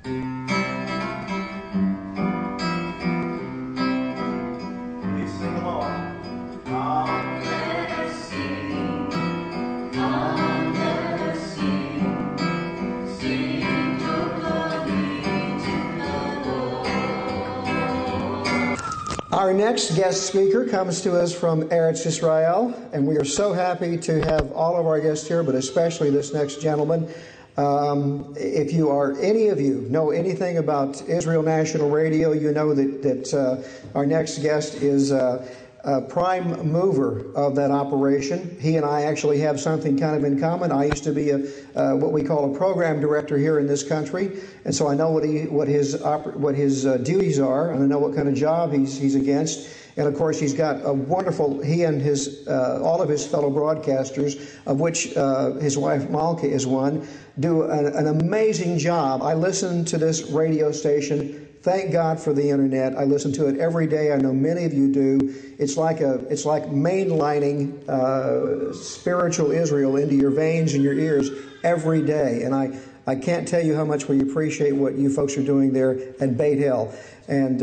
sing along. Come, let us sing. Come, let us sing. Sing your glory to the Lord. Our next guest speaker comes to us from Eretz Israel, and we are so happy to have all of our guests here, but especially this next gentleman. If you are, any of you know anything about Israel National Radio, you know that our next guest is a prime mover of that operation. He and I actually have something kind of in common. I used to be what we call a program director here in this country, and so I know what his duties are, and I know what kind of job he's against. And of course, he's got a wonderful. He and his all of his fellow broadcasters, of which his wife Malka is one, do an amazing job. I listen to this radio station. Thank God for the internet. I listen to it every day. I know many of you do. It's like mainlining spiritual Israel into your veins and your ears every day. And I can't tell you how much we appreciate what you folks are doing there at Beit El. And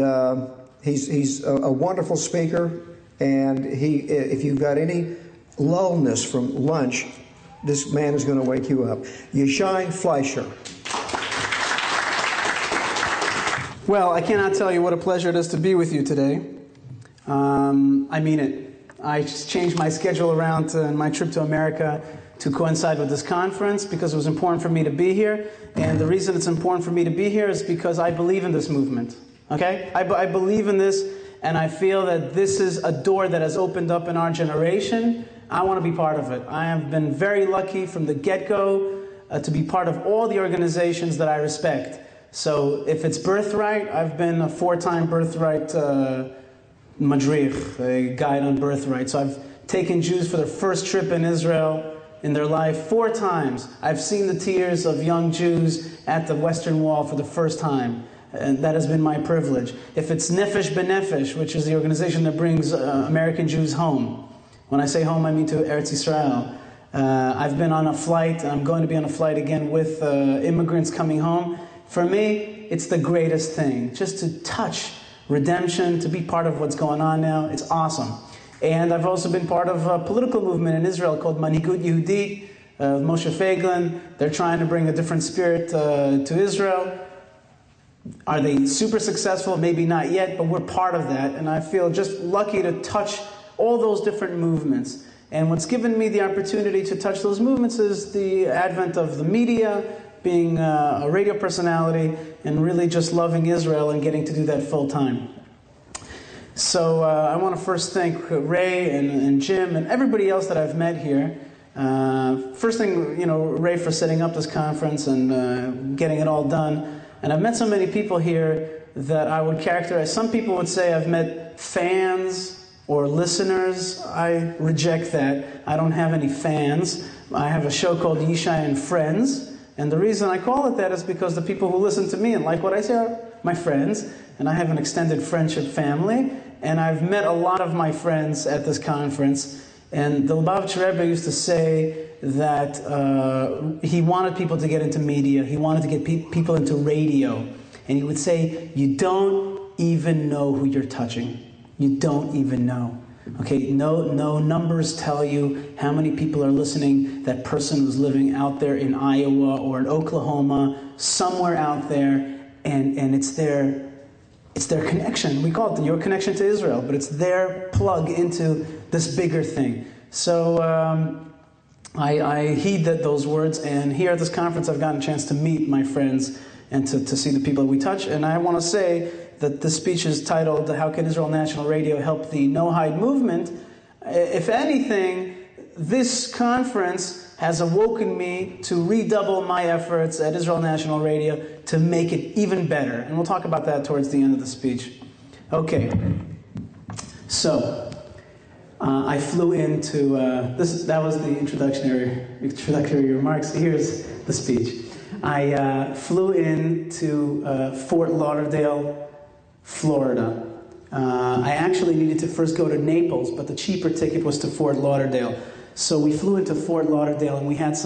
he's a wonderful speaker. And if you've got any lullness from lunch, this man is going to wake you up. Yishai Fleisher. Well, I cannot tell you what a pleasure it is to be with you today. I mean it. I just changed my schedule around in my trip to America to coincide with this conference because it was important for me to be here. And the reason it's important for me to be here is because I believe in this movement. Okay? I believe in this, and I feel that this is a door that has opened up in our generation. I want to be part of it. I have been very lucky from the get-go to be part of all the organizations that I respect. So if it's Birthright, I've been a 4-time Birthright madrich, a guide on Birthright. So I've taken Jews for their first trip in Israel in their life 4 times. I've seen the tears of young Jews at the Western Wall for the first time. And that has been my privilege. If it's Nefesh B'Nefesh, which is the organization that brings American Jews home. When I say home, I mean to Eretz Israel. I've been on a flight. I'm going to be on a flight again with immigrants coming home. For me, it's the greatest thing. Just to touch redemption, to be part of what's going on now. It's awesome. And I've also been part of a political movement in Israel called Manhigut Yehudit, Moshe Feiglin. They're trying to bring a different spirit to Israel. Are they super successful? Maybe not yet, but we're part of that. And I feel just lucky to touch all those different movements. And what's given me the opportunity to touch those movements is the advent of the media, being a radio personality, and really just loving Israel and getting to do that full time. So I want to first thank Ray and Jim and everybody else that I've met here. First thing, Ray for setting up this conference and getting it all done. And I've met so many people here that I would characterize. Some people would say I've met fans or listeners. I reject that. I don't have any fans. I have a show called Yishai and Friends. And the reason I call it that is because the people who listen to me and like what I say are my friends. And I have an extended friendship family. And I've met a lot of my friends at this conference. And the Lubavitcher Rebbe used to say that he wanted people to get into media. He wanted to get people into radio. And he would say, you don't even know who you're touching. You don't even know. Okay, no numbers tell you how many people are listening. That person was living out there in Iowa or in Oklahoma, somewhere out there, and it's their connection. We call it your connection to Israel, but it's their plug into this bigger thing. So I heed those words, and here at this conference I've gotten a chance to meet my friends and to see the people that we touch. And I want to say that this speech is titled, How Can Israel National Radio Help the No-Hide Movement? If anything, this conference has awoken me to redouble my efforts at Israel National Radio to make it even better. And we'll talk about that towards the end of the speech. Okay. So, I flew into, that was the introductory remarks. Here's the speech. I flew into Fort Lauderdale, Florida. I actually needed to first go to Naples, but the cheaper ticket was to Fort Lauderdale. So we flew into Fort Lauderdale, and we had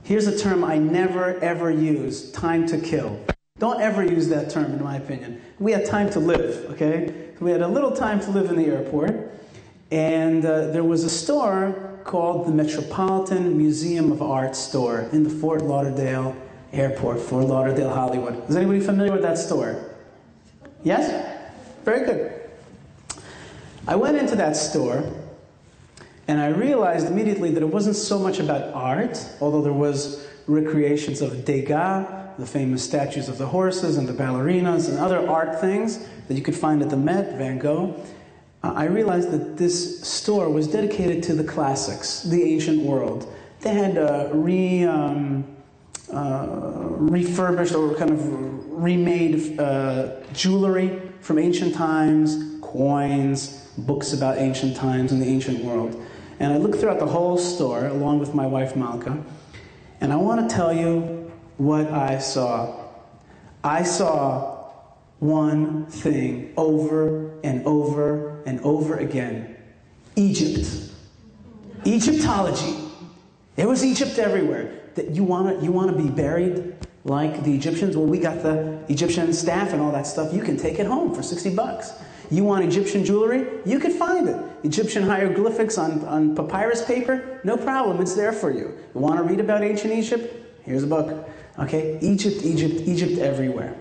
here's a term I never ever use, time to kill. Don't ever use that term, in my opinion. We had time to live, okay? We had a little time to live in the airport, and there was a store called the Metropolitan Museum of Art store in the Fort Lauderdale Airport, Fort Lauderdale, Hollywood. Is anybody familiar with that store? Yes? Very good. I went into that store, and I realized immediately that it wasn't so much about art, although there was recreations of Degas, the famous statues of the horses and the ballerinas and other art things that you could find at the Met, Van Gogh. I realized that this store was dedicated to the classics, the ancient world. They had refurbished or kind of remade jewelry from ancient times, coins, books about ancient times and the ancient world. And I looked throughout the whole store along with my wife Malka, and I want to tell you what I saw. I saw one thing over and over and over again. Egypt. Egyptology. There was Egypt everywhere. That you want to be buried like the Egyptians? Well, we got the Egyptian staff and all that stuff. You can take it home for $60. You want Egyptian jewelry? You can find it. Egyptian hieroglyphics on papyrus paper? No problem, it's there for you. You want to read about ancient Egypt? Here's a book. Okay, Egypt everywhere.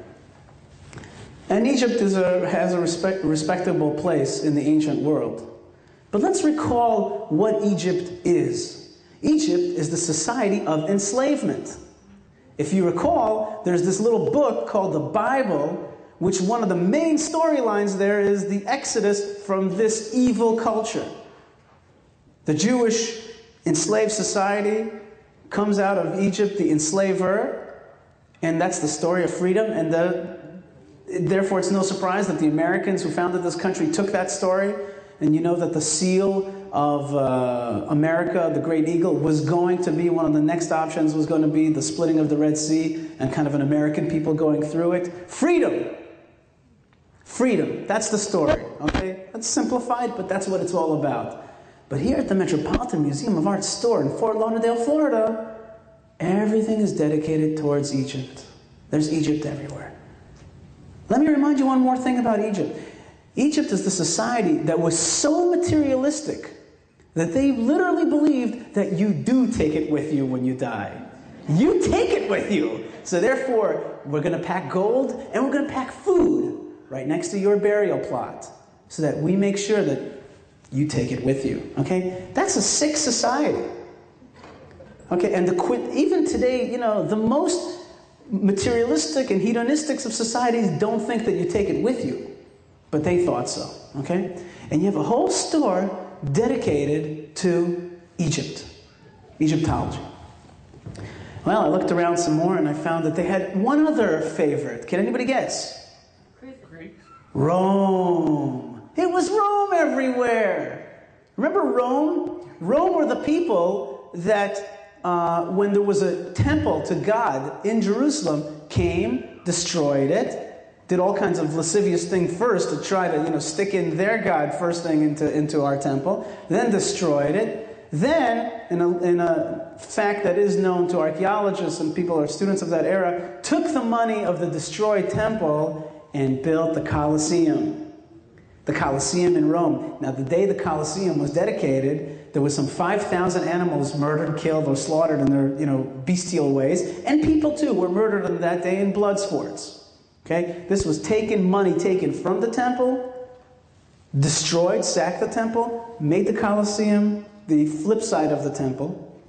And Egypt has a respectable place in the ancient world. But let's recall what Egypt is. Egypt is the society of enslavement. If you recall, there's this little book called the Bible, which one of the main storylines there is the exodus from this evil culture. The Jewish enslaved society comes out of Egypt, the enslaver, and that's the story of freedom. And therefore, it's no surprise that the Americans who founded this country took that story. And you know that the seal of America, the Great Eagle, was going to be one of the next options, was going to be the splitting of the Red Sea and kind of an American people going through it. Freedom. Freedom. That's the story. Okay? That's simplified, but that's what it's all about. But here at the Metropolitan Museum of Art store in Fort Lauderdale, Florida, everything is dedicated towards Egypt. There's Egypt everywhere. Let me remind you one more thing about Egypt. Egypt is the society that was so materialistic that they literally believed that you do take it with you when you die. You take it with you. So therefore, we're going to pack gold and we're going to pack food right next to your burial plot so that we make sure that you take it with you. Okay? That's a sick society. Okay, and even today, you know, the most materialistic and hedonistic of societies don't think that you take it with you. But they thought so, okay? And you have a whole store dedicated to Egypt, Egyptology. Well, I looked around some more and I found that they had one other favorite. Can anybody guess? Greek. Rome. It was Rome everywhere. Remember Rome? Rome were the people that, when there was a temple to God in Jerusalem, came, destroyed it, did all kinds of lascivious things first to try to, you know, stick in their God first thing into our temple, then destroyed it. Then, in a fact that is known to archaeologists and people who are students of that era, took the money of the destroyed temple and built the Colosseum. The Colosseum in Rome. Now, the day the Colosseum was dedicated, there was some 5,000 animals murdered, killed, or slaughtered in their, you know, bestial ways, and people too were murdered on that day in blood sports. Okay, this was money taken from the temple, destroyed, sacked the temple, made the Colosseum the flip side of the temple,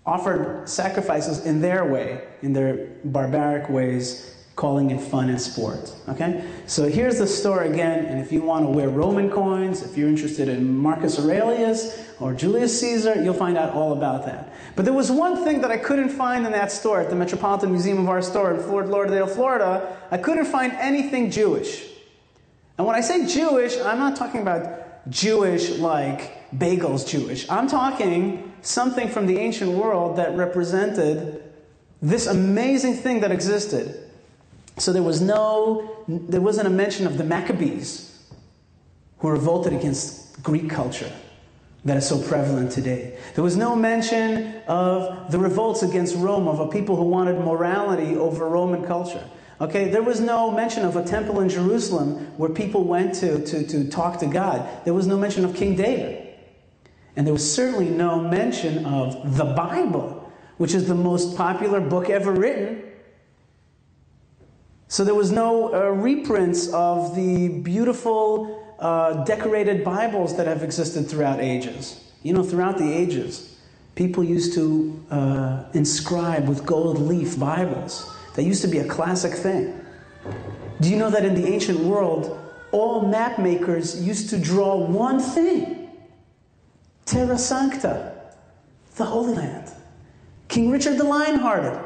offered sacrifices in their way, in their barbaric ways, calling it fun and sport. Okay, so here's the store again, and if you want to wear Roman coins, if you're interested in Marcus Aurelius or Julius Caesar, you'll find out all about that. But there was one thing that I couldn't find in that store, at the Metropolitan Museum of Art store in Fort Lauderdale, Florida. I couldn't find anything Jewish. And when I say Jewish, I'm not talking about Jewish like bagels Jewish. I'm talking something from the ancient world that represented this amazing thing that existed. So there wasn't a mention of the Maccabees who revolted against Greek culture that is so prevalent today. There was no mention of the revolts against Rome, of a people who wanted morality over Roman culture. Okay, there was no mention of a temple in Jerusalem where people went to talk to God. There was no mention of King David. And there was certainly no mention of the Bible, which is the most popular book ever written. So there was no reprints of the beautiful decorated Bibles that have existed throughout ages. You know, throughout the ages, people used to inscribe with gold leaf Bibles. That used to be a classic thing. Do you know that in the ancient world, all map makers used to draw one thing? Terra Sancta, the Holy Land. King Richard the Lionhearted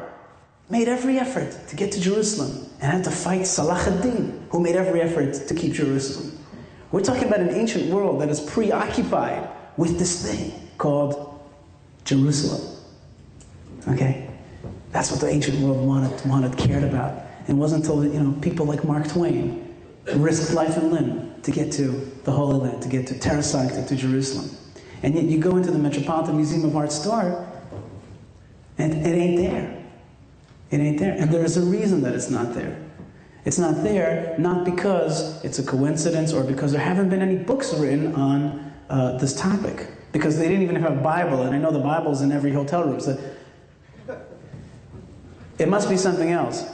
made every effort to get to Jerusalem and had to fight Salah ad-Din, who made every effort to keep Jerusalem. We're talking about an ancient world that is preoccupied with this thing called Jerusalem. Okay? That's what the ancient world cared about. It wasn't until people like Mark Twain risked life and limb to get to the Holy Land, to get to Terra Sancta, to Jerusalem. And yet you go into the Metropolitan Museum of Art store, and it ain't there. It ain't there. And there is a reason that it's not there. It's not there not because it's a coincidence or because there haven't been any books written on this topic. Because they didn't even have a Bible, and I know the Bible's in every hotel room. So it must be something else.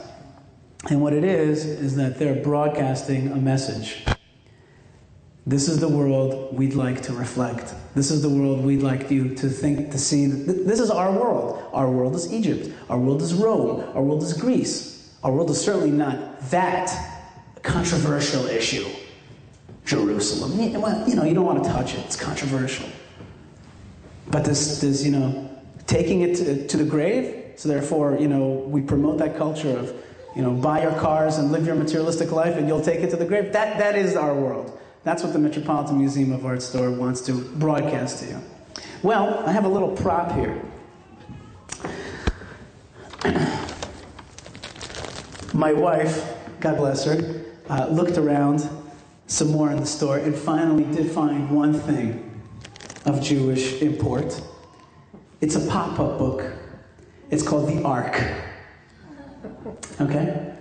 And what it is that they're broadcasting a message. This is the world we'd like to reflect. This is the world we'd like you to think, to see. This is our world. Our world is Egypt. Our world is Rome. Our world is Greece. Our world is certainly not that controversial issue. Jerusalem. Well, you don't want to touch it. It's controversial. But this taking it to the grave. So therefore, we promote that culture of, buy your cars and live your materialistic life and you'll take it to the grave. That is our world. That's what the Metropolitan Museum of Art store wants to broadcast to you. Well, I have a little prop here. My wife, God bless her, looked around some more in the store and finally did find one thing of Jewish import. It's a pop-up book. It's called The Ark. Okay?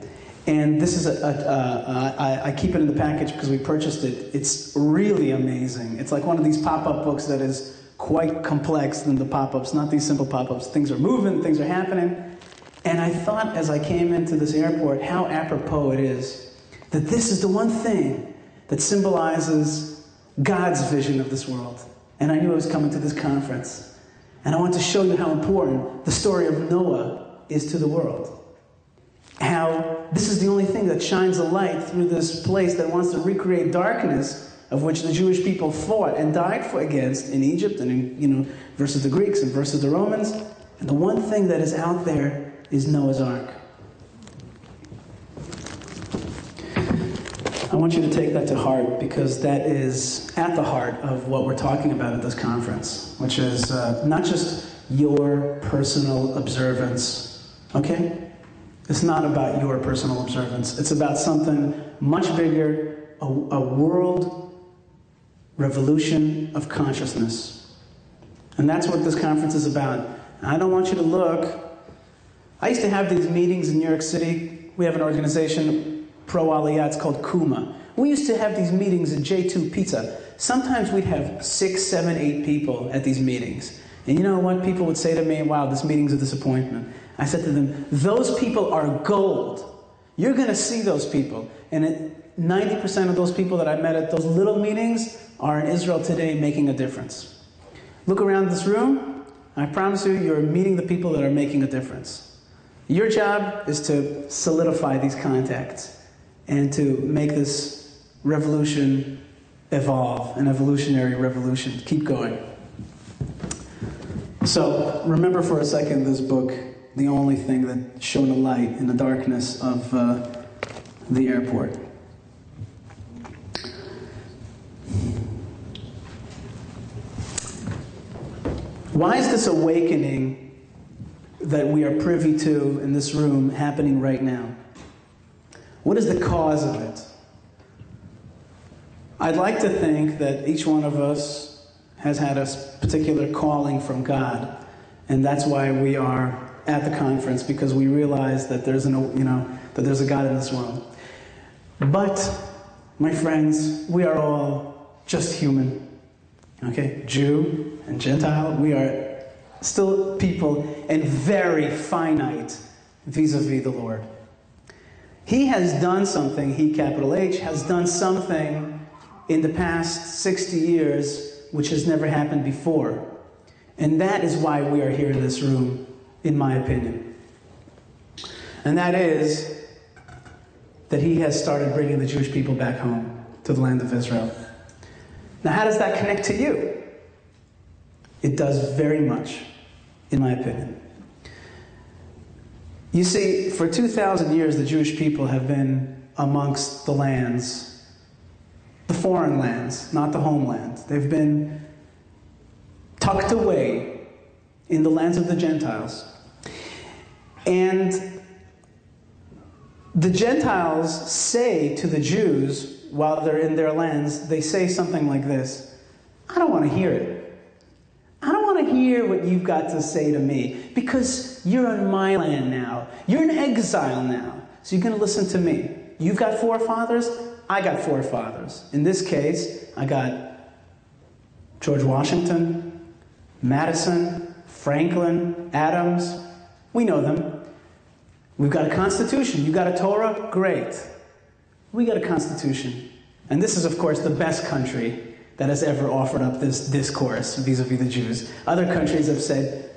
And this is I keep it in the package because we purchased it. It's really amazing. It's like one of these pop-up books that is quite complex than the pop-ups, not these simple pop-ups. Things are moving, things are happening. And I thought as I came into this airport how apropos it is that this is the one thing that symbolizes God's vision of this world. And I knew I was coming to this conference. And I want to show you how important the story of Noah is to the world. How this is the only thing that shines a light through this place that wants to recreate darkness of which the Jewish people fought and died against in Egypt and versus the Greeks and versus the Romans. And the one thing that is out there is Noah's Ark. I want you to take that to heart because that is at the heart of what we're talking about at this conference, which is not just your personal observance, okay? It's not about your personal observance. It's about something much bigger, a world revolution of consciousness. And that's what this conference is about. I don't want you to look. I used to have these meetings in New York City. We have an organization, Pro Aliyah, it's called Kuma. We used to have these meetings at J2 Pizza. Sometimes we'd have 6, 7, 8 people at these meetings. And you know what? People would say to me, wow, this meeting's a disappointment. I said to them, those people are gold. You're going to see those people. And 90% of those people that I met at those little meetings are in Israel today making a difference. Look around this room. I promise you, you're meeting the people that are making a difference. Your job is to solidify these contacts and to make this revolution evolve, an evolutionary revolution. Keep going. So, remember for a second this book, the only thing that shone a light in the darkness of the airport. Why is this awakening that we are privy to in this room happening right now? What is the cause of it? I'd like to think that each one of us has had a particular calling from God, and that's why we are at the conference, because we realize that there's that there's a God in this world. But, my friends, we are all just human. Okay? Jew and Gentile, we are still people and very finite vis-a-vis the Lord. He has done something, he, capital H, has done something in the past 60 years which has never happened before. And that is why we are here in this room, in my opinion. And that is that he has started bringing the Jewish people back home to the land of Israel. Now, how does that connect to you? It does very much, in my opinion. You see, for 2,000 years, the Jewish people have been amongst the lands, the foreign lands, not the homeland. They've been tucked away in the lands of the Gentiles. And the Gentiles say to the Jews, while they're in their lands, they say something like this: I don't want to hear it. I don't want to hear what you've got to say to me, because you're on my land now. You're in exile now. So you're going to listen to me. You've got forefathers. I got forefathers. In this case, I got George Washington, Madison, Franklin, Adams. We know them. We've got a constitution. You got a Torah? Great. We got a constitution. And this is, of course, the best country that has ever offered up this discourse vis-a-vis the Jews. Other countries have said,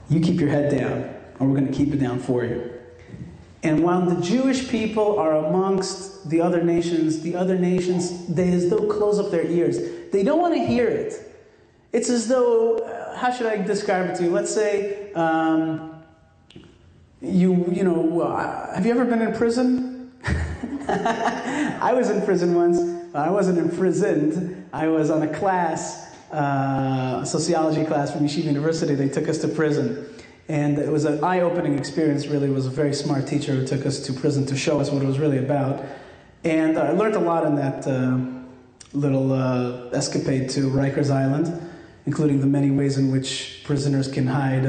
you keep your head down, or we're going to keep it down for you. And while the Jewish people are amongst the other nations, they as though close up their ears. They don't want to hear it. It's as though, how should I describe it to you? Let's say, have you ever been in prison? I was in prison once. I wasn't imprisoned. I was on a class, a sociology class from Yishai University. They took us to prison. And it was an eye-opening experience, really. It was a very smart teacher who took us to prison to show us what it was really about. And I learned a lot in that little escapade to Rikers Island, including the many ways in which prisoners can hide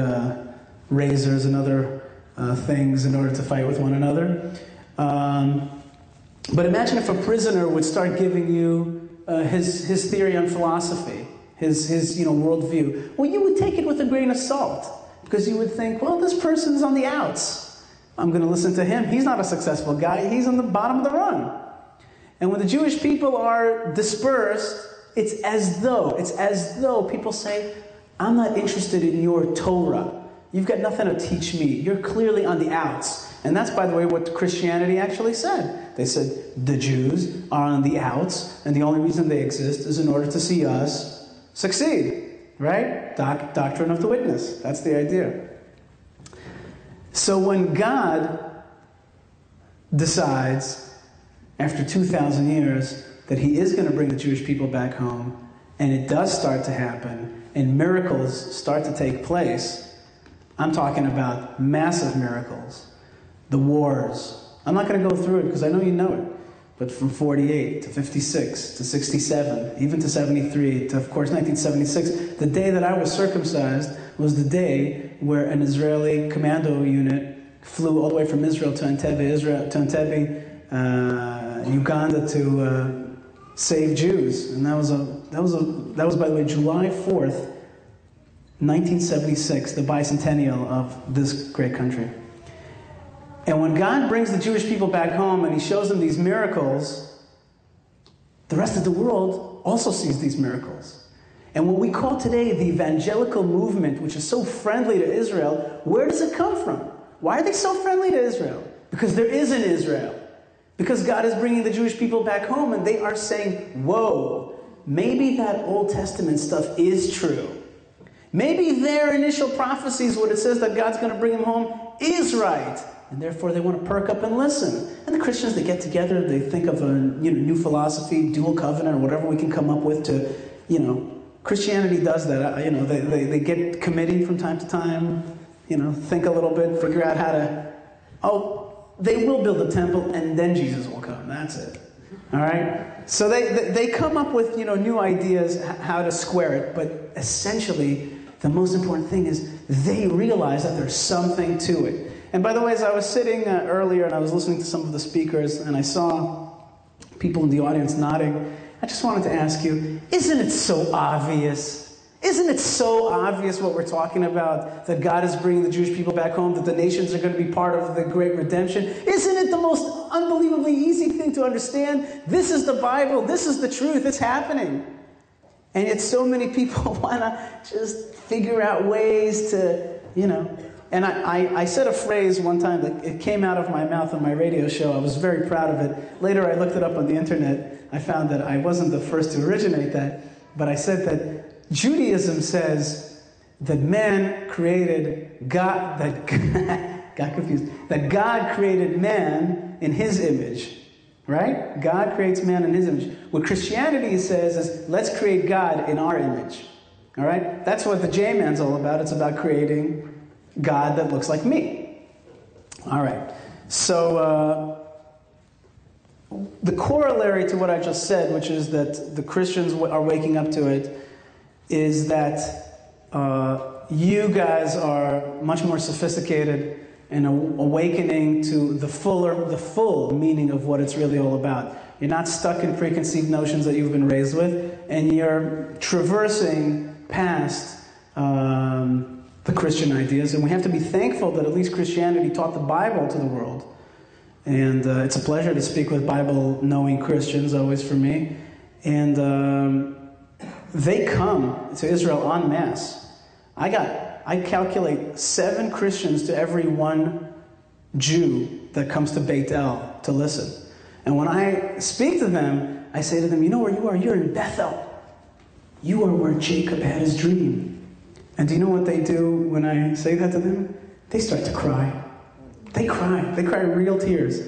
razors and other things in order to fight with one another. But imagine if a prisoner would start giving you his theory on philosophy, his worldview. Well, you would take it with a grain of salt, because you would think, well, this person's on the outs. I'm going to listen to him. He's not a successful guy. He's on the bottom of the run. And when the Jewish people are dispersed, it's as though people say, I'm not interested in your Torah. You've got nothing to teach me. You're clearly on the outs. And that's, by the way, what Christianity actually said. They said the Jews are on the outs, and the only reason they exist is in order to see us succeed. Right? Doctrine of the witness. That's the idea. So when God decides, after 2,000 years, that he is going to bring the Jewish people back home, and it does start to happen, and miracles start to take place, I'm talking about massive miracles. The wars. I'm not going to go through it because I know you know it. But from 48 to 56 to 67, even to 73, to, of course, 1976, the day that I was circumcised was the day where an Israeli commando unit flew all the way from Israel to Entebbe, Uganda, to save Jews. And that was, by the way, July 4th, 1976, the bicentennial of this great country. And when God brings the Jewish people back home and he shows them these miracles, the rest of the world also sees these miracles. And what we call today the evangelical movement, which is so friendly to Israel, where does it come from? Why are they so friendly to Israel? Because there is an Israel. Because God is bringing the Jewish people back home and they are saying, whoa, maybe that Old Testament stuff is true. Maybe their initial prophecies, what it says that God's going to bring them home, is right. And therefore they want to perk up and listen. And the Christians, they get together, they think of a new philosophy, dual covenant, or whatever we can come up with to, Christianity does that. They get committee from time to time, think a little bit, figure out how to, they will build a temple and then Jesus will come. That's it. All right? So they come up with, new ideas how to square it, but essentially the most important thing is they realize that there's something to it. And by the way, as I was sitting earlier and I was listening to some of the speakers and I saw people in the audience nodding, I just wanted to ask you, isn't it so obvious? Isn't it so obvious what we're talking about? That God is bringing the Jewish people back home, that the nations are going to be part of the great redemption? Isn't it the most unbelievably easy thing to understand? This is the Bible. This is the truth. It's happening. And yet so many people want to just figure out ways to, And I said a phrase one time that it came out of my mouth on my radio show. I was very proud of it. Later I looked it up on the internet. I found that I wasn't the first to originate that. But I said that Judaism says that man created God, that God created man in his image, right? God creates man in his image. What Christianity says is, let's create God in our image, all right? That's what the J-Man's all about. It's about creating God that looks like me. All right. So the corollary to what I just said, which is that the Christians are waking up to it, is that you guys are much more sophisticated and awakening to the full meaning of what it's really all about. You're not stuck in preconceived notions that you've been raised with, and you're traversing past the Christian ideas. And we have to be thankful that at least Christianity taught the Bible to the world. And it's a pleasure to speak with Bible-knowing Christians, always for me. And they come to Israel en masse. I calculate 7 Christians to every 1 Jew that comes to Beit El to listen. And when I speak to them, I say to them, you know where you are? You're in Bethel. You are where Jacob had his dream. And do you know what they do when I say that to them? They start to cry. They cry. They cry real tears.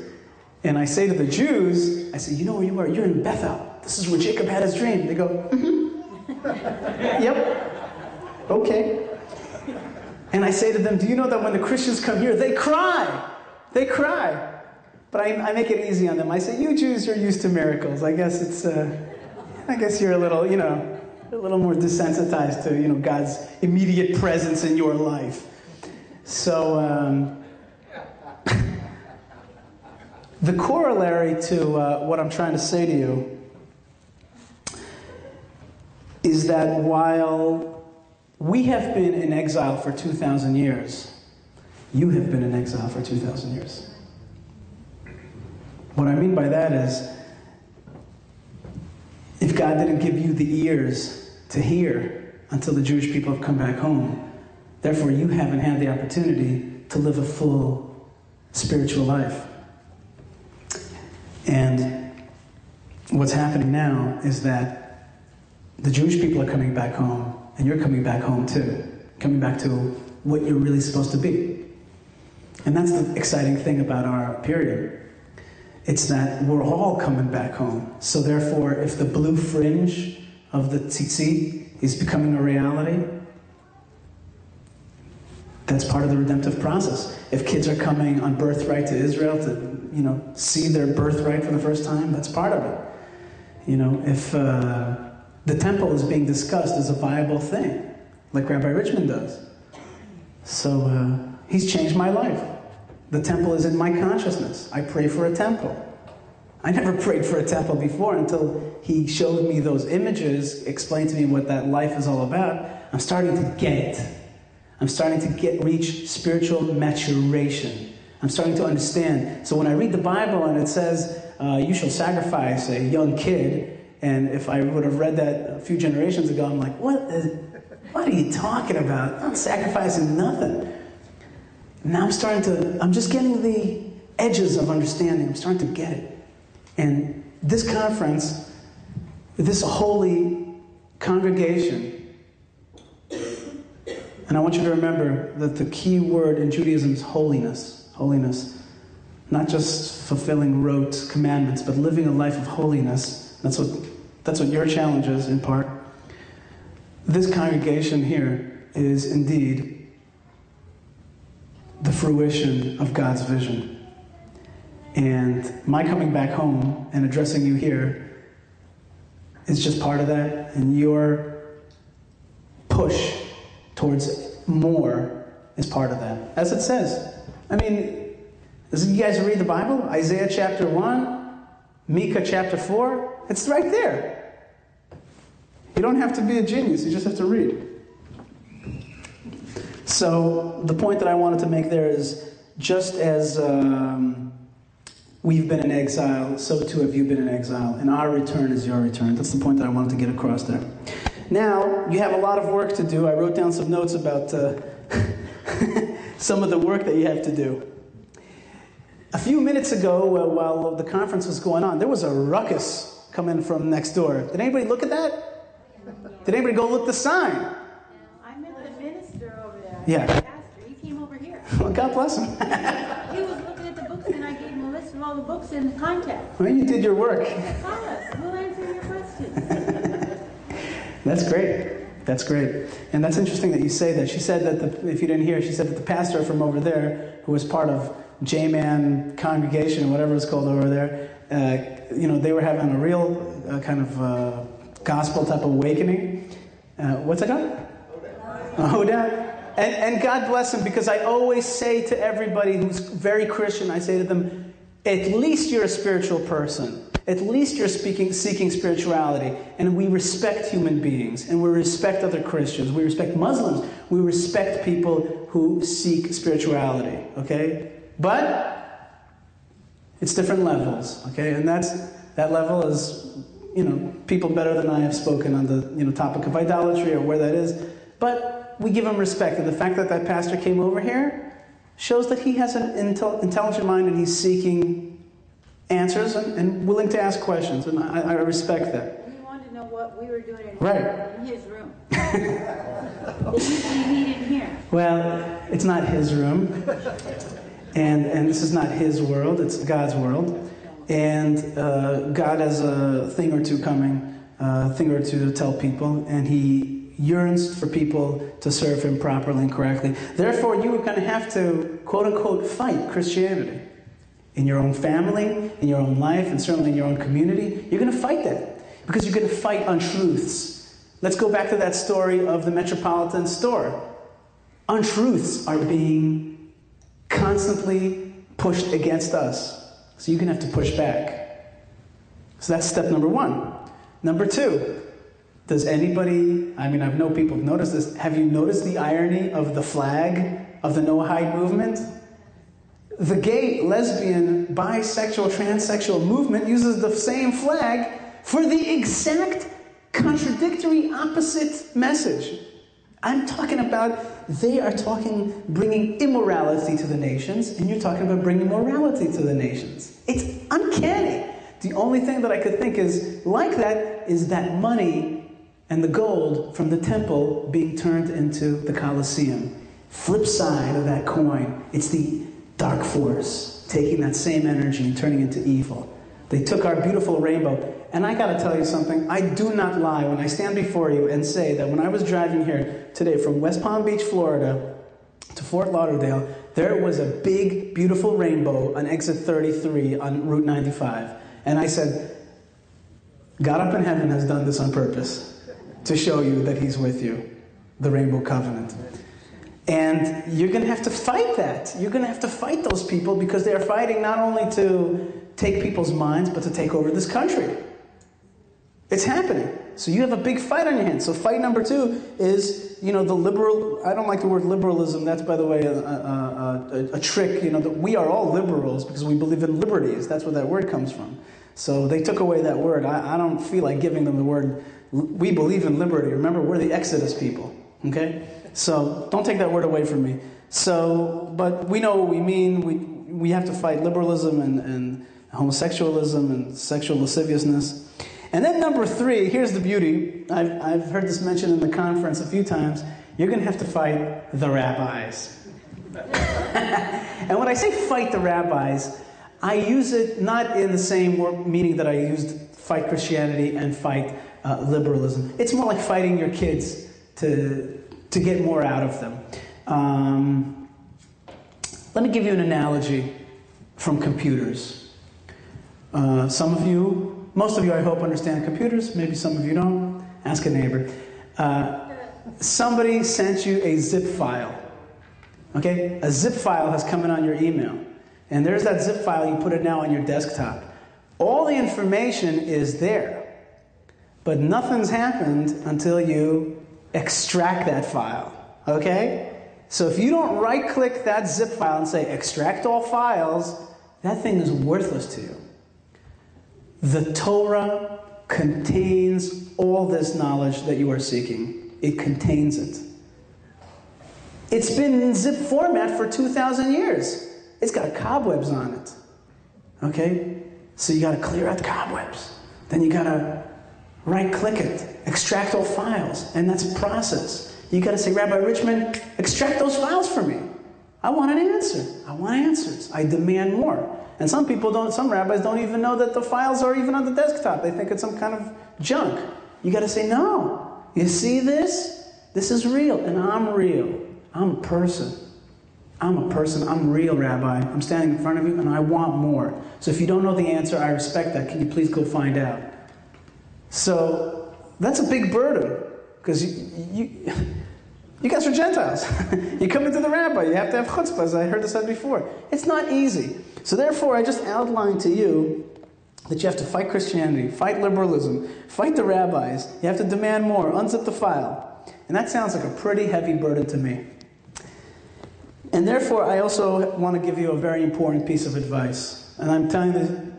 And I say to the Jews, I say, you know where you are? You're in Bethel. This is where Jacob had his dream. They go, mm-hmm. Yep. Okay. And I say to them, do you know that when the Christians come here, they cry? They cry. But I make it easy on them. I say, you Jews are used to miracles. I guess it's, I guess you're a little more desensitized to, God's immediate presence in your life. So, the corollary to what I'm trying to say to you is that while we have been in exile for 2,000 years, you have been in exile for 2,000 years. What I mean by that is, if God didn't give you the ears to hear until the Jewish people have come back home, therefore you haven't had the opportunity to live a full spiritual life. And what's happening now is that the Jewish people are coming back home, and you're coming back home too, coming back to what you're really supposed to be. And that's the exciting thing about our period. It's that we're all coming back home. So therefore, if the blue fringe of the tzitzit is becoming a reality, that's part of the redemptive process. If kids are coming on birthright to Israel to, see their birthright for the first time, that's part of it. If the temple is being discussed as a viable thing, like Rabbi Richmond does. So he's changed my life. The temple is in my consciousness. I pray for a temple. I never prayed for a temple before until he showed me those images, explained to me what that life is all about. I'm starting to get it. I'm starting to reach spiritual maturation. I'm starting to understand. So when I read the Bible and it says, you shall sacrifice a young kid, and if I would have read that a few generations ago, I'm like, what are you talking about? I'm not sacrificing nothing. Now I'm just getting the edges of understanding. I'm starting to get it. And this conference, this holy congregation, and I want you to remember that the key word in Judaism is holiness. Holiness. Not just fulfilling rote commandments, but living a life of holiness. That's what your challenge is, in part. This congregation here is indeed the fruition of God's vision. And my coming back home and addressing you here is just part of that. And your push towards more is part of that. As it says, I mean, you guys read the Bible? Isaiah chapter 1, Micah chapter 4. It's right there. You don't have to be a genius. You just have to read. So the point that I wanted to make there is, just as we've been in exile, so too have you been in exile. And our return is your return. That's the point that I wanted to get across there. Now, you have a lot of work to do. I wrote down some notes about some of the work that you have to do. A few minutes ago, while the conference was going on, there was a ruckus coming from next door. Did anybody look at that? Did anybody go look at the sign? I met the minister over there. Yeah. The pastor. He came over here. Well, God bless him. He was looking at the books, and I gave him a list of all the books in contact. Well, you did your work. Call us. We'll answer your questions. That's great. That's great. And that's interesting that you say that. She said that, if you didn't hear, she said that the pastor from over there, who was part of J-Man congregation, or whatever it's called over there, they were having a real kind of gospel type of awakening. What's it called? Hoda. And God bless him, because I always say to everybody who's very Christian, I say to them, at least you're a spiritual person. At least you're seeking spirituality. And we respect human beings. And we respect other Christians. We respect Muslims. We respect people who seek spirituality. Okay? But it's different levels. Okay? And that level is, people better than I have spoken on the topic of idolatry or where that is. But we give him respect. And the fact that that pastor came over here shows that he has an intelligent mind, and he's seeking answers and willing to ask questions, and I respect that. We wanted to know what we were doing Right. in his room. They usually meet in here. Well, it's not his room, and this is not his world, it's God's world. And God has a thing or two coming, a thing or two to tell people, and he yearns for people to serve him properly and correctly. Therefore, you are going to have to, quote-unquote, fight Christianity. In your own family, in your own life, and certainly in your own community, you're going to fight that. Because you're going to fight untruths. Let's go back to that story of the Metropolitan store. Untruths are being constantly pushed against us. So you're going to have to push back. So that's step number one. Number two, does anybody, I know people have noticed this, have you noticed the irony of the flag of the No Hide movement? The gay, lesbian, bisexual, transsexual movement uses the same flag for the exact contradictory opposite message. I'm talking about, they are bringing immorality to the nations, and you're talking about bringing morality to the nations. It's uncanny. The only thing that I could think is like that is that money and the gold from the temple being turned into the Colosseum. Flip side of that coin, it's the dark force taking that same energy and turning into evil. They took our beautiful rainbow. And I got to tell you something. I do not lie when I stand before you and say that when I was driving here today from West Palm Beach, Florida to Fort Lauderdale, there was a big, beautiful rainbow on exit 33 on Route 95. And I said, God up in heaven has done this on purpose to show you that he's with you, the Rainbow Covenant. And you're going to have to fight that. You're going to have to fight those people, because they are fighting not only to take people's minds, but to take over this country. It's happening. So you have a big fight on your hands. So fight number two is, the liberal, I don't like the word liberalism. That's, by the way, a trick. That we are all liberals because we believe in liberties. That's where that word comes from. So they took away that word. I don't feel like giving them the word, we believe in liberty. Remember, we're the Exodus people. Okay? So don't take that word away from me. So, but we know what we mean. We have to fight liberalism and homosexualism and sexual lasciviousness. And then number three, here's the beauty. I've heard this mentioned in the conference a few times. You're going to have to fight the rabbis. And when I say fight the rabbis, I use it not in the same meaning that I used fight Christianity and fight liberalism. It's more like fighting your kids to get more out of them. Let me give you an analogy from computers. Most of you, I hope, understand computers. Maybe some of you don't. Ask a neighbor. Somebody sent you a zip file. Okay? A zip file has come in on your email. And there's that zip file, you put it now on your desktop. All the information is there. But nothing's happened until you extract that file. Okay? So if you don't right-click that zip file and say, extract all files, that thing is worthless to you. The Torah contains all this knowledge that you are seeking. It contains it. It's been in zip format for 2,000 years. It's got cobwebs on it. Okay? So you got to clear out the cobwebs. Then you got to right-click it, extract all files, and that's a process. You got to say, Rabbi Richmond, extract those files for me. I want an answer. I want answers. I demand more. And some people don't, some rabbis don't even know that the files are even on the desktop. They think it's some kind of junk. You got to say, no. You see this? This is real, and I'm real. I'm a person. I'm a person. I'm real, Rabbi. I'm standing in front of you, and I want more. So if you don't know the answer, I respect that. Can you please go find out? So that's a big burden, because you guys are Gentiles. You come into the rabbi, you have to have chutzpah, as I heard this said before. It's not easy. So therefore, I just outlined to you that you have to fight Christianity, fight liberalism, fight the rabbis. You have to demand more, unzip the file. And that sounds like a pretty heavy burden to me. And therefore, I also want to give you a very important piece of advice. And I'm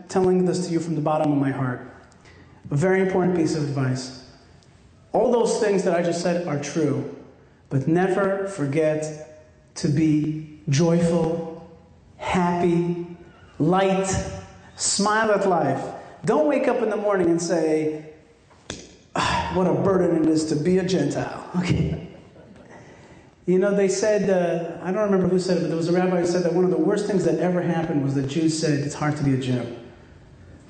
telling this to you from the bottom of my heart. A very important piece of advice. All those things that I just said are true, but never forget to be joyful, happy, light, smile at life. Don't wake up in the morning and say, what a burden it is to be a Gentile. Okay. You know, they said, I don't remember who said it, but there was a rabbi who said that one of the worst things that ever happened was that Jews said it's hard to be a Jew.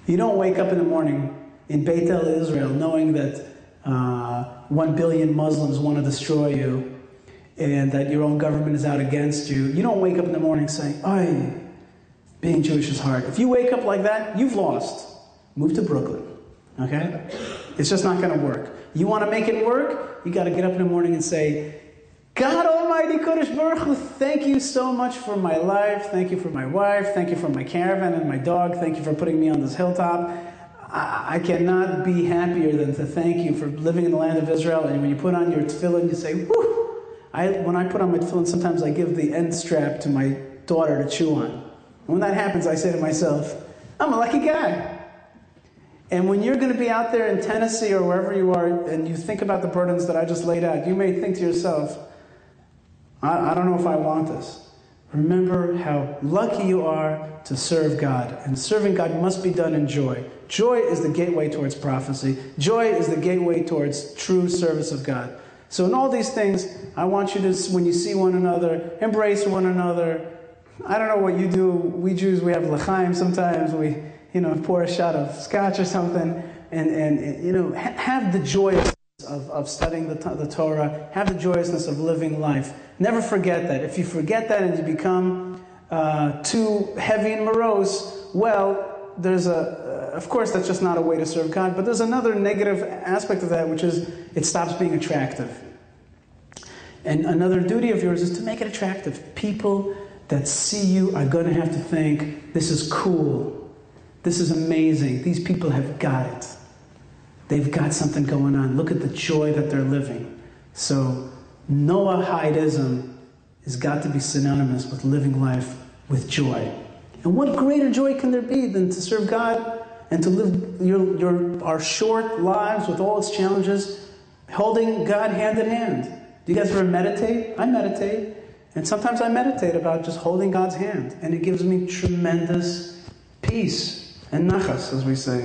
You don't wake up in the morning in Beit El Israel knowing that 1 billion Muslims want to destroy you and that your own government is out against you. You don't wake up in the morning saying, "Ay, being Jewish is hard." If you wake up like that, you've lost. Move to Brooklyn, okay? It's just not going to work. You want to make it work? You got to get up in the morning and say, God Almighty, Kodesh Baruch Hu, thank you so much for my life. Thank you for my wife. Thank you for my caravan and my dog. Thank you for putting me on this hilltop. I cannot be happier than to thank you for living in the land of Israel. And when you put on your tefillin, you say, whoo! When I put on my tefillin, sometimes I give the end strap to my daughter to chew on. And when that happens, I say to myself, I'm a lucky guy. And when you're going to be out there in Tennessee or wherever you are, and you think about the burdens that I just laid out, you may think to yourself, I don't know if I want this. Remember how lucky you are to serve God. And serving God must be done in joy. Joy is the gateway towards prophecy. Joy is the gateway towards true service of God. So in all these things, I want you to, when you see one another, embrace one another. I don't know what you do. We Jews, we have l'chaim sometimes. We, pour a shot of scotch or something. And have the joyousness of studying the Torah. Have the joyousness of living life. Never forget that. If you forget that and you become too heavy and morose, well, there's of course, that's just not a way to serve God, but there's another negative aspect of that, which is it stops being attractive. And another duty of yours is to make it attractive. People that see you are going to have to think, this is cool. This is amazing. These people have got it. They've got something going on. Look at the joy that they're living. So Noahidism has got to be synonymous with living life with joy. And what greater joy can there be than to serve God and to live our short lives with all its challenges, holding God hand in hand? Do you guys ever meditate? I meditate. And sometimes I meditate about just holding God's hand. And it gives me tremendous peace and nachas, as we say,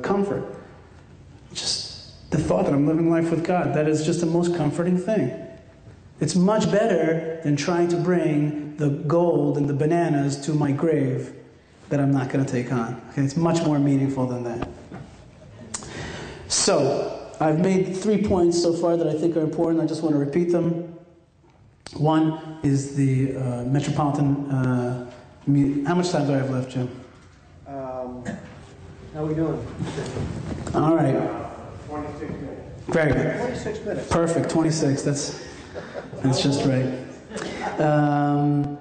comfort. Just the thought that I'm living life with God, that is just the most comforting thing. It's much better than trying to bring the gold and the bananas to my grave that I'm not going to take on. Okay? It's much more meaningful than that. So, I've made 3 points so far that I think are important. I just want to repeat them. One is the Metropolitan... How much time do I have left, Jim? How are we doing? All right. 26 minutes. Very good. 26 minutes. Perfect, 26. That's just right. The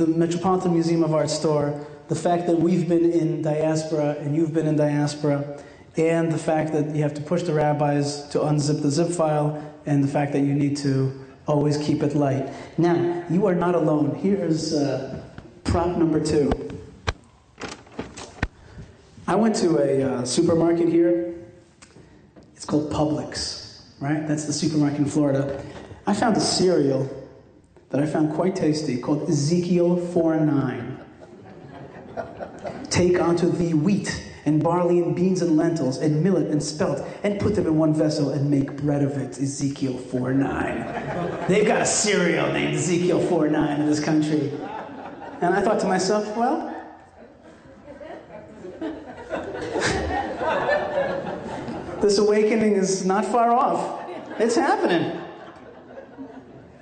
Metropolitan Museum of Art store, the fact that we've been in diaspora and you've been in diaspora, and the fact that you have to push the rabbis to unzip the zip file, and the fact that you need to always keep it light. Now, you are not alone. Here's prop number 2. I went to a supermarket here. It's called Publix, right? That's the supermarket in Florida. I found a cereal that I found quite tasty called Ezekiel 4:9. Take unto thee wheat and barley and beans and lentils and millet and spelt and put them in one vessel and make bread of it. Ezekiel 4:9. They've got a cereal named Ezekiel 4:9 in this country. And I thought to myself, well, this awakening is not far off. It's happening.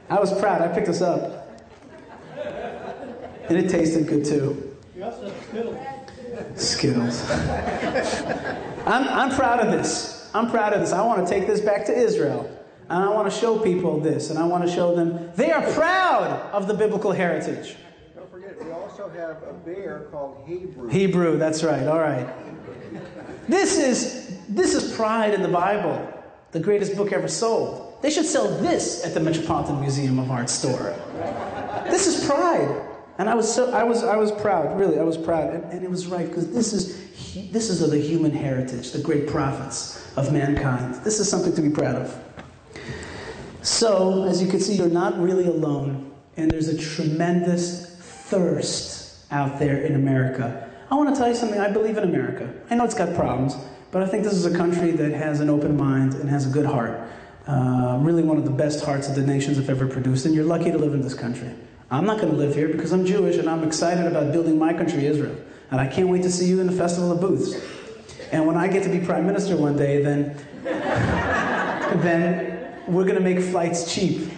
I was proud. I picked this up. And it tasted good too. Skittles. I'm proud of this. I'm proud of this. I want to take this back to Israel. And I want to show people this. And I want to show them they are proud of the biblical heritage. Don't forget, we also have a bear called Hebrew. Hebrew, that's right. All right. This is pride in the Bible, the greatest book ever sold. They should sell this at the Metropolitan Museum of Art store. This is pride. And I was proud, really, I was proud. And it was right, because this is of the human heritage, the great prophets of mankind. This is something to be proud of. So, as you can see, you're not really alone, and there's a tremendous thirst out there in America. I want to tell you something. I believe in America. I know it's got problems, but I think this is a country that has an open mind and has a good heart. Really one of the best hearts that the nations have ever produced, and you're lucky to live in this country. I'm not going to live here because I'm Jewish, and I'm excited about building my country, Israel. And I can't wait to see you in the Festival of Booths. And when I get to be prime minister one day, then we're going to make flights cheap.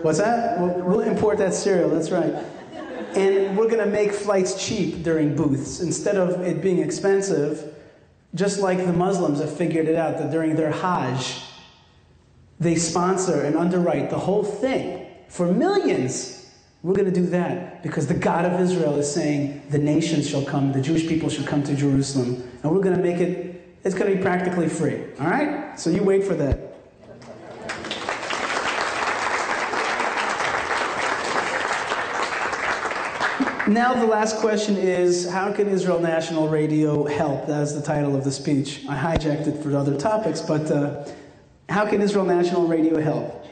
What's that? We'll import that cereal, that's right. And we're going to make flights cheap during booths. Instead of it being expensive, just like the Muslims have figured it out, that during their Hajj, they sponsor and underwrite the whole thing for millions. We're going to do that because the God of Israel is saying the nations shall come, the Jewish people should come to Jerusalem, and we're going to make it, it's going to be practically free. All right? So you wait for that. Now the last question is, how can Israel National Radio help? That is the title of the speech. I hijacked it for other topics, but how can Israel National Radio help?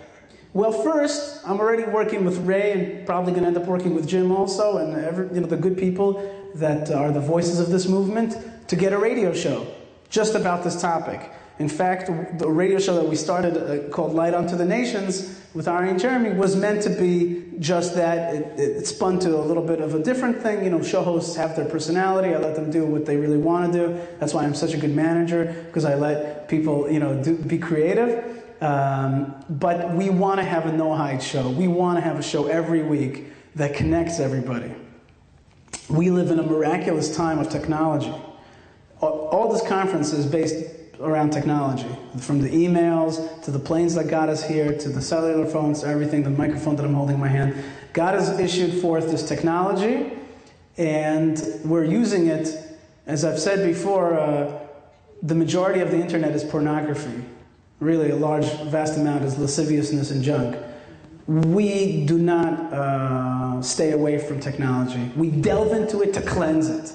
Well, first, I'm already working with Ray and probably going to end up working with Jim also and the good people that are the voices of this movement to get a radio show just about this topic. In fact, the radio show that we started called Light Unto the Nations with Ari and Jeremy was meant to be just that. It spun to a little bit of a different thing. You know, show hosts have their personality. I let them do what they really want to do. That's why I'm such a good manager, because I let people, be creative. But we want to have a no-hide show. We want to have a show every week that connects everybody. We live in a miraculous time of technology. All this conference is based around technology, from the emails to the planes that got us here to the cellular phones to everything, the microphone that I'm holding in my hand. God has issued forth this technology, and we're using it. As I've said before, the majority of the internet is pornography. Really, a large, vast amount is lasciviousness and junk. We do not stay away from technology. We delve into it to cleanse it.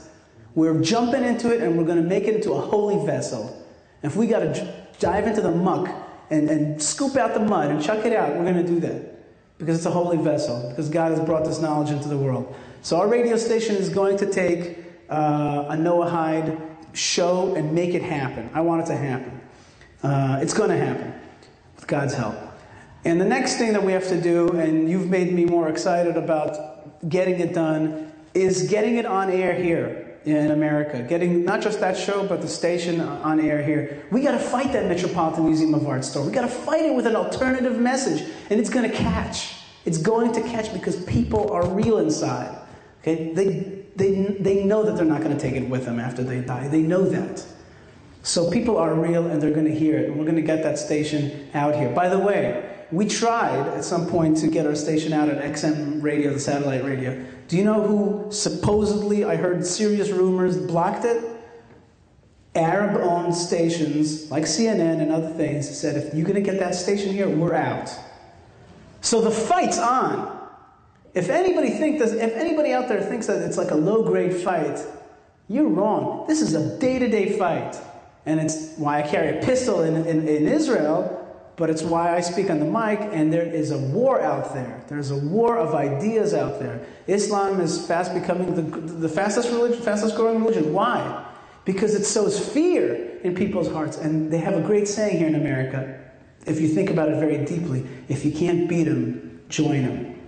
We're jumping into it, and we're going to make it into a holy vessel. If we got to dive into the muck and scoop out the mud and chuck it out, we're going to do that. Because it's a holy vessel. Because God has brought this knowledge into the world. So our radio station is going to take a Noahide show and make it happen. I want it to happen. It's going to happen. With God's help. And the next thing that we have to do, and you've made me more excited about getting it done, is getting it on air here in America. Getting not just that show, but the station on air here. We got to fight that Metropolitan Museum of Art store. We got to fight it with an alternative message, and it's going to catch. It's going to catch because people are real inside. Okay, they know that they're not going to take it with them after they die. They know that. So people are real, and they're going to hear it, and we're going to get that station out here. By the way, We tried at some point to get our station out at XM radio, the satellite radio. Do you know who supposedly, I heard serious rumors, blocked it? Arab-owned stations like CNN and other things said, if you're going to get that station here, we're out. So the fight's on. If anybody out there thinks that it's like a low-grade fight, you're wrong. This is a day-to-day fight. And it's why I carry a pistol in Israel, but it's why I speak on the mic, and there is a war out there. There's a war of ideas out there. Islam is fast becoming the fastest growing religion. Why? Because it sows fear in people's hearts. And they have a great saying here in America, if you think about it very deeply, if you can't beat them, join them.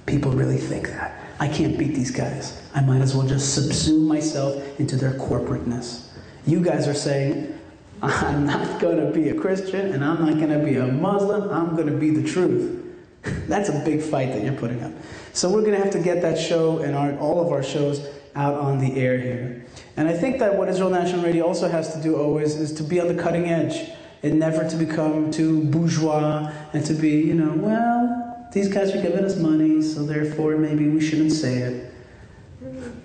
People really think that. I can't beat these guys. I might as well just subsume myself into their corporateness. You guys are saying, I'm not going to be a Christian, and I'm not going to be a Muslim. I'm going to be the truth. That's a big fight that you're putting up. So we're going to have to get that show and all of our shows out on the air here. And I think that what Israel National Radio also has to do always is to be on the cutting edge and never to become too bourgeois and to be, well, these guys are giving us money, so therefore maybe we shouldn't say it.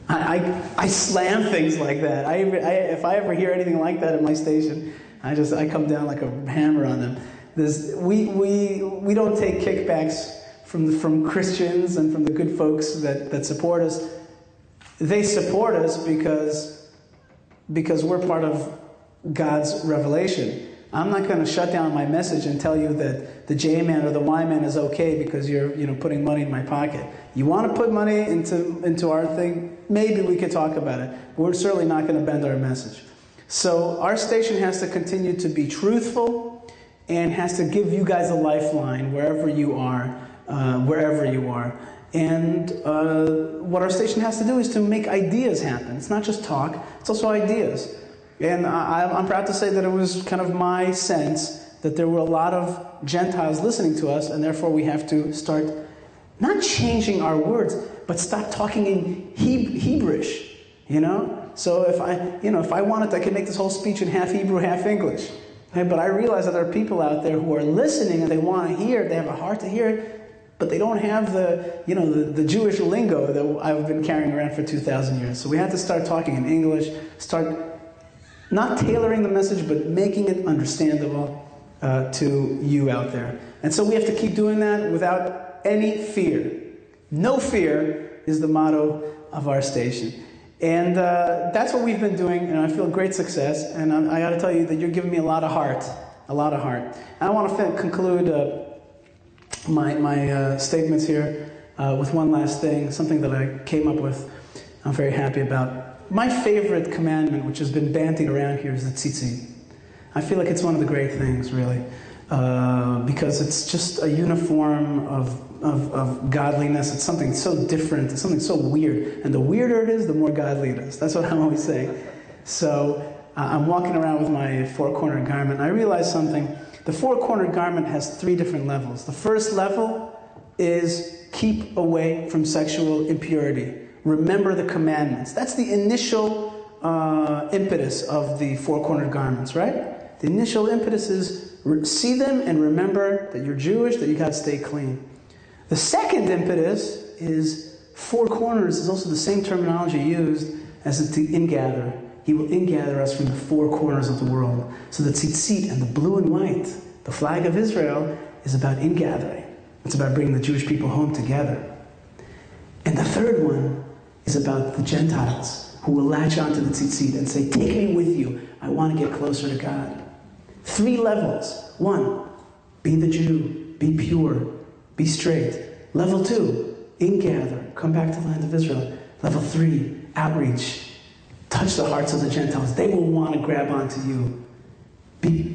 I slam things like that. If I ever hear anything like that at my station, I come down like a hammer on them. We don't take kickbacks from Christians and from the good folks that support us. They support us because we're part of God's revelation. I'm not going to shut down my message and tell you that the J-man or the Y-man is okay because you're putting money in my pocket. You want to put money into our thing, maybe we could talk about it. But we're certainly not going to bend our message. So our station has to continue to be truthful and has to give you guys a lifeline wherever you are. And what our station has to do is to make ideas happen. It's not just talk, it's also ideas. And I'm proud to say that it was kind of my sense that there were a lot of Gentiles listening to us, and therefore we have to start not changing our words, but stop talking in Hebrewish, So if I wanted, I could make this whole speech in half Hebrew, half English. Okay? But I realize that there are people out there who are listening and they want to hear it, they have a heart to hear it, but they don't have the Jewish lingo that I've been carrying around for 2,000 years. So we have to start talking in English, start not tailoring the message, but making it understandable to you out there. And so we have to keep doing that without any fear. No fear is the motto of our station. And that's what we've been doing, and I feel great success. And I got to tell you that you're giving me a lot of heart, a lot of heart. And I want to conclude my statements here with one last thing, something that I came up with. I'm very happy about. My favorite commandment, which has been bandied around here, is the tzitzit. I feel like it's one of the great things, really, because it's just a uniform of godliness. It's something so different. It's something so weird. And the weirder it is, the more godly it is. That's what I'm always saying. So I'm walking around with my four-cornered garment, and I realize something. The four-cornered garment has 3 different levels. The first level is keep away from sexual impurity. Remember the commandments. That's the initial impetus of the four-cornered garments, right? The initial impetus is see them and remember that you're Jewish, that you got to stay clean. The second impetus is 4 corners is also the same terminology used as to ingather. He will ingather us from the 4 corners of the world. So the tzitzit and the blue and white, the flag of Israel, is about ingathering. It's about bringing the Jewish people home together. And the third one is about the Gentiles who will latch onto the tzitzit and say, take me with you. I want to get closer to God. 3 levels. 1, be the Jew. Be pure. Be straight. Level 2, ingather. Come back to the land of Israel. Level 3, outreach. Touch the hearts of the Gentiles. They will want to grab onto you.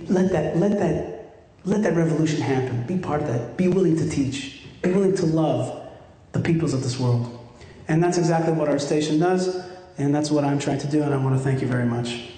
Let that revolution happen. Be part of that. Be willing to teach. Be willing to love the peoples of this world. And that's exactly what our station does, and that's what I'm trying to do, and I want to thank you very much.